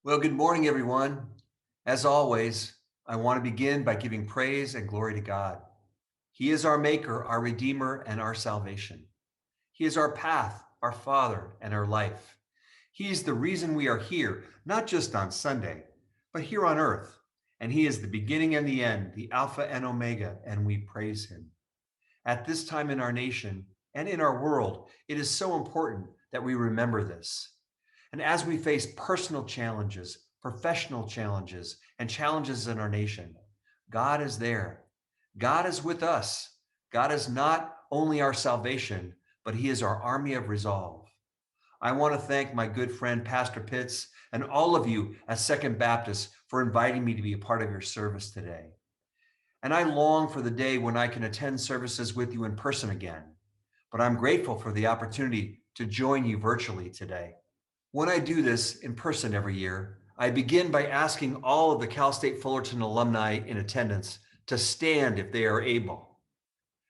Well, good morning, everyone. As always, I want to begin by giving praise and glory to God. He is our maker, our redeemer, and our salvation. He is our path, our Father, and our life. He is the reason we are here, not just on Sunday, but here on earth. And He is the beginning and the end, the Alpha and Omega, and we praise Him. At this time in our nation and in our world, it is so important that we remember this. And as we face personal challenges, professional challenges, and challenges in our nation, God is there. God is with us. God is not only our salvation, but He is our army of resolve. I want to thank my good friend, Pastor Pitts, and all of you at Second Baptist for inviting me to be a part of your service today. And I long for the day when I can attend services with you in person again, but I'm grateful for the opportunity to join you virtually today. When I do this in person every year, I begin by asking all of the Cal State Fullerton alumni in attendance to stand if they are able.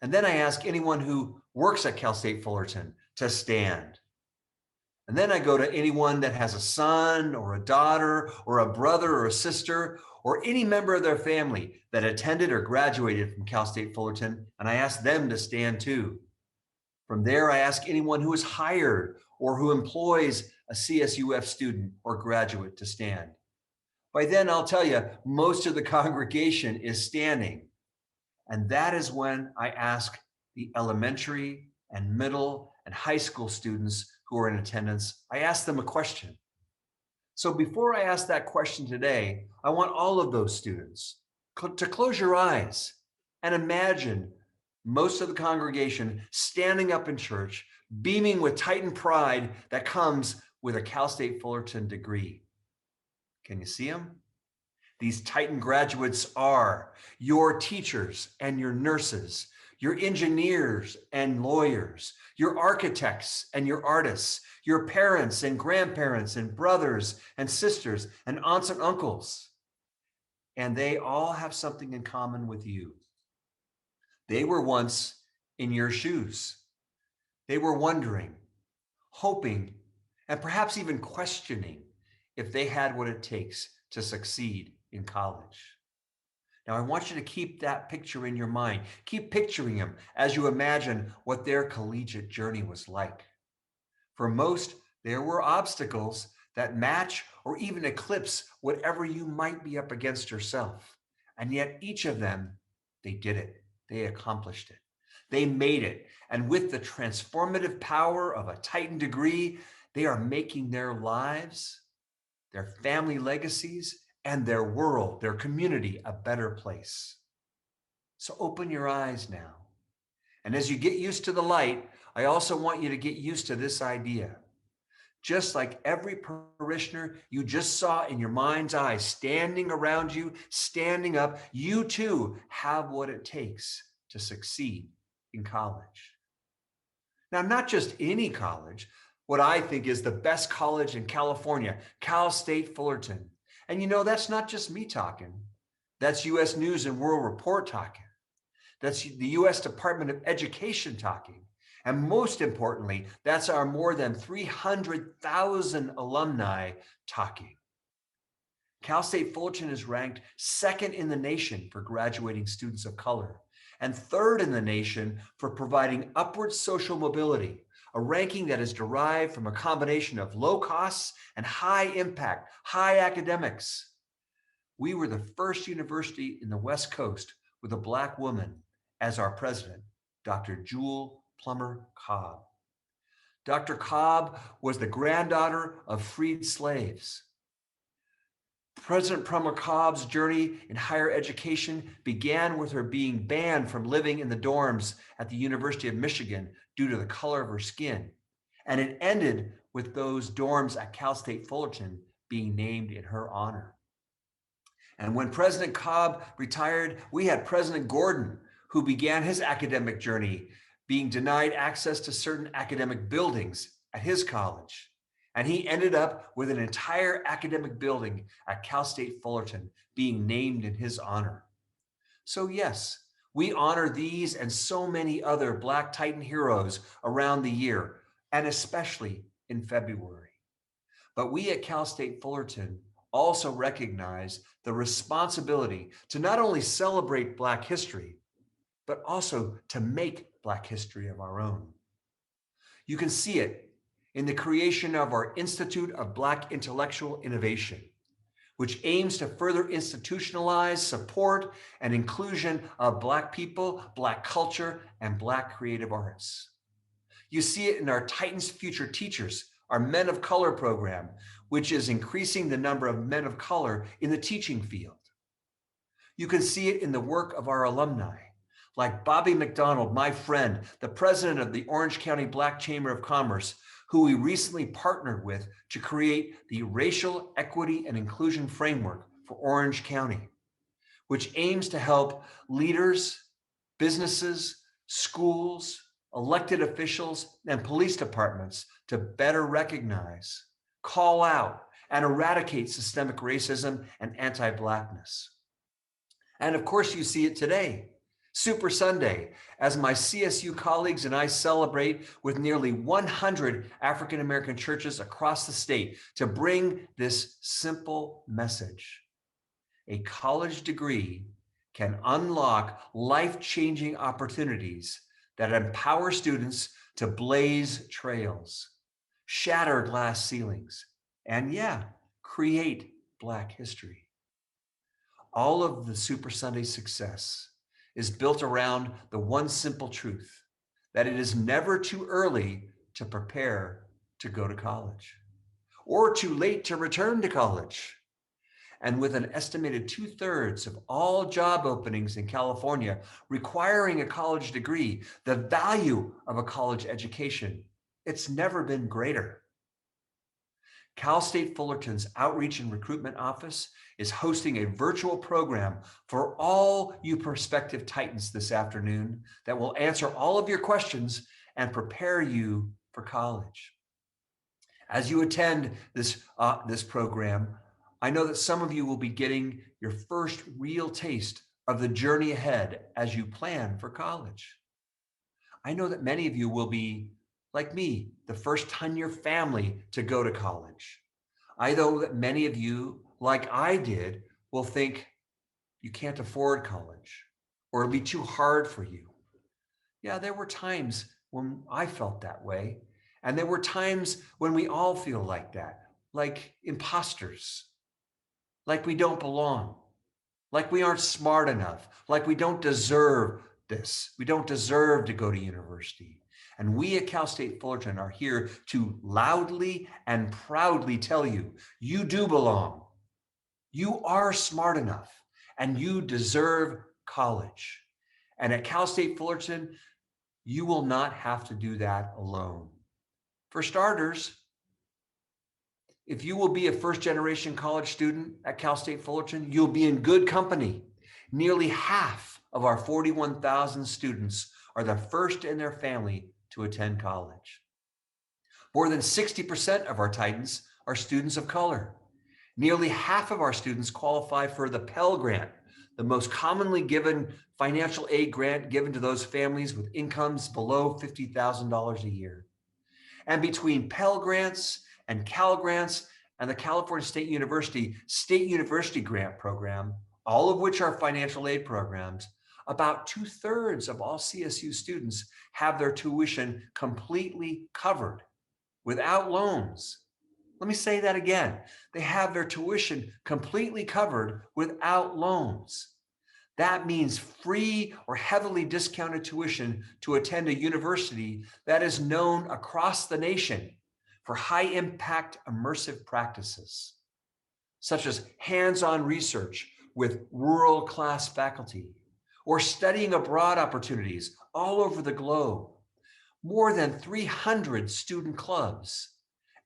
And then I ask anyone who works at Cal State Fullerton to stand. And then I go to anyone that has a son or a daughter or a brother or a sister or any member of their family that attended or graduated from Cal State Fullerton, and I ask them to stand too. From there, I ask anyone who is hired or who employs a CSUF student or graduate to stand. By then, I'll tell you, most of the congregation is standing. And that is when I ask the elementary and middle and high school students who are in attendance, I ask them a question. So before I ask that question today, I want all of those students to close your eyes and imagine most of the congregation standing up in church, beaming with Titan pride that comes with a Cal State Fullerton degree. Can you see them? These Titan graduates are your teachers and your nurses, your engineers and lawyers, your architects and your artists, your parents and grandparents and brothers and sisters and aunts and uncles. And they all have something in common with you. They were once in your shoes. They were wondering, hoping, and perhaps even questioning if they had what it takes to succeed in college. Now, I want you to keep that picture in your mind. Keep picturing them as you imagine what their collegiate journey was like. For most, there were obstacles that match or even eclipse whatever you might be up against yourself. And yet each of them, they did it. They accomplished it. They made it. And with the transformative power of a Titan degree, they are making their lives, their family legacies, and their world, their community, a better place. So open your eyes now. And as you get used to the light, I also want you to get used to this idea. Just like every parishioner you just saw in your mind's eye standing around you, standing up, you too have what it takes to succeed in college. Now, not just any college, what I think is the best college in California, Cal State Fullerton. And you know, that's not just me talking. That's U.S. News and World Report talking. That's the U.S. Department of Education talking. And most importantly, that's our more than 300,000 alumni talking. Cal State Fullerton is ranked second in the nation for graduating students of color and third in the nation for providing upward social mobility, a ranking that is derived from a combination of low costs and high impact, high academics. We were the first university in the West Coast with a Black woman as our president, Dr. Jewel Plummer Cobb. Dr. Cobb was the granddaughter of freed slaves. President Plummer Cobb's journey in higher education began with her being banned from living in the dorms at the University of Michigan due to the color of her skin. And it ended with those dorms at Cal State Fullerton being named in her honor. And when President Cobb retired, we had President Gordon, who began his academic journey being denied access to certain academic buildings at his college. And he ended up with an entire academic building at Cal State Fullerton being named in his honor. So yes, we honor these and so many other Black Titan heroes around the year, and especially in February. But we at Cal State Fullerton also recognize the responsibility to not only celebrate Black history, but also to make Black history of our own. You can see it in the creation of our Institute of Black Intellectual Innovation, which aims to further institutionalize support and inclusion of Black people, Black culture, and Black creative arts. You see it in our Titans Future Teachers, our Men of Color program, which is increasing the number of men of color in the teaching field. You can see it in the work of our alumni, like Bobby McDonald, my friend, the president of the Orange County Black Chamber of Commerce, who we recently partnered with to create the Racial Equity and Inclusion Framework for Orange County, which aims to help leaders, businesses, schools, elected officials, and police departments to better recognize, call out, and eradicate systemic racism and anti-Blackness. And of course, you see it today, Super Sunday, as my CSU colleagues and I celebrate with nearly 100 African American churches across the state to bring this simple message. A college degree can unlock life-changing opportunities that empower students to blaze trails, shatter glass ceilings, and create Black history. All of the Super Sunday success is built around the one simple truth that it is never too early to prepare to go to college or too late to return to college. And with an estimated 2/3 of all job openings in California requiring a college degree, the value of a college education, it's never been greater. Cal State Fullerton's Outreach and Recruitment Office is hosting a virtual program for all you prospective Titans this afternoon that will answer all of your questions and prepare you for college. As you attend this program, I know that some of you will be getting your first real taste of the journey ahead as you plan for college. I know that many of you will be, like me, the first time in your family to go to college. I know that many of you, like I did, will think you can't afford college or it'll be too hard for you. Yeah, there were times when I felt that way. And there were times when we all feel like that, like imposters, like we don't belong, like we aren't smart enough, like we don't deserve this. We don't deserve to go to university. And we at Cal State Fullerton are here to loudly and proudly tell you, you do belong. You are smart enough and you deserve college. And at Cal State Fullerton, you will not have to do that alone. For starters, if you will be a first-generation college student at Cal State Fullerton, you'll be in good company. Nearly half of our 41,000 students are the first in their family to attend college. More than 60% of our Titans are students of color. Nearly half of our students qualify for the Pell Grant, the most commonly given financial aid grant given to those families with incomes below $50,000 a year. And between Pell Grants and Cal Grants and the California State University Grant Program, all of which are financial aid programs, about 2/3 of all CSU students have their tuition completely covered without loans. Let me say that again. They have their tuition completely covered without loans. That means free or heavily discounted tuition to attend a university that is known across the nation for high impact immersive practices, such as hands-on research with world-class faculty, or studying abroad opportunities all over the globe, more than 300 student clubs,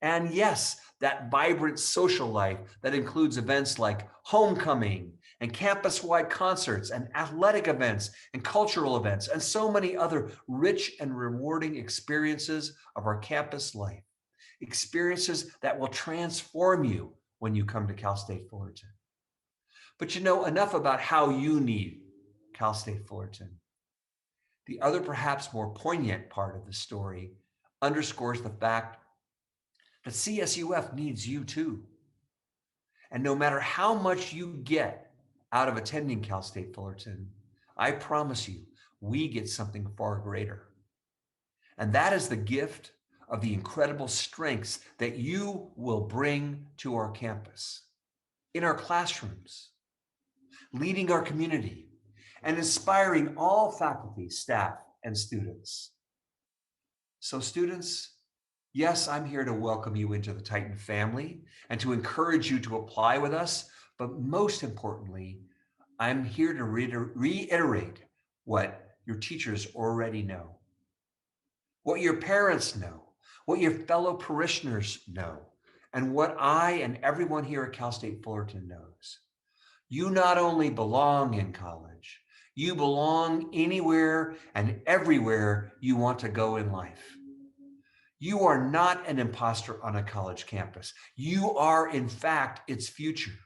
and yes, that vibrant social life that includes events like homecoming and campus-wide concerts and athletic events and cultural events and so many other rich and rewarding experiences of our campus life, experiences that will transform you when you come to Cal State Fullerton. But you know, enough about how you need Cal State Fullerton. The other, perhaps more poignant part of the story underscores the fact that CSUF needs you too. And no matter how much you get out of attending Cal State Fullerton, I promise you, we get something far greater. And that is the gift of the incredible strengths that you will bring to our campus, in our classrooms, leading our community, and inspiring all faculty, staff, and students. So students, yes, I'm here to welcome you into the Titan family and to encourage you to apply with us. But most importantly, I'm here to reiterate what your teachers already know, what your parents know, what your fellow parishioners know, and what I and everyone here at Cal State Fullerton knows. You not only belong in college, you belong anywhere and everywhere you want to go in life. You are not an imposter on a college campus. You are, in fact, its future.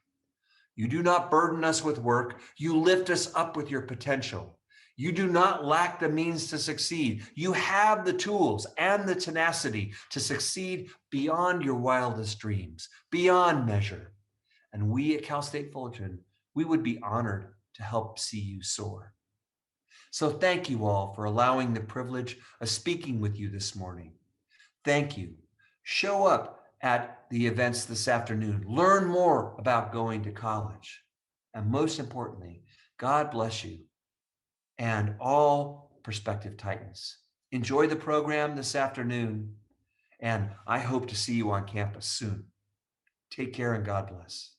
You do not burden us with work. You lift us up with your potential. You do not lack the means to succeed. You have the tools and the tenacity to succeed beyond your wildest dreams, beyond measure. And we at Cal State Fullerton, we would be honored to help see you soar. So thank you all for allowing the privilege of speaking with you this morning. Thank you. Show up at the events this afternoon. Learn more about going to college. And most importantly, God bless you and all prospective Titans. Enjoy the program this afternoon, and I hope to see you on campus soon. Take care and God bless.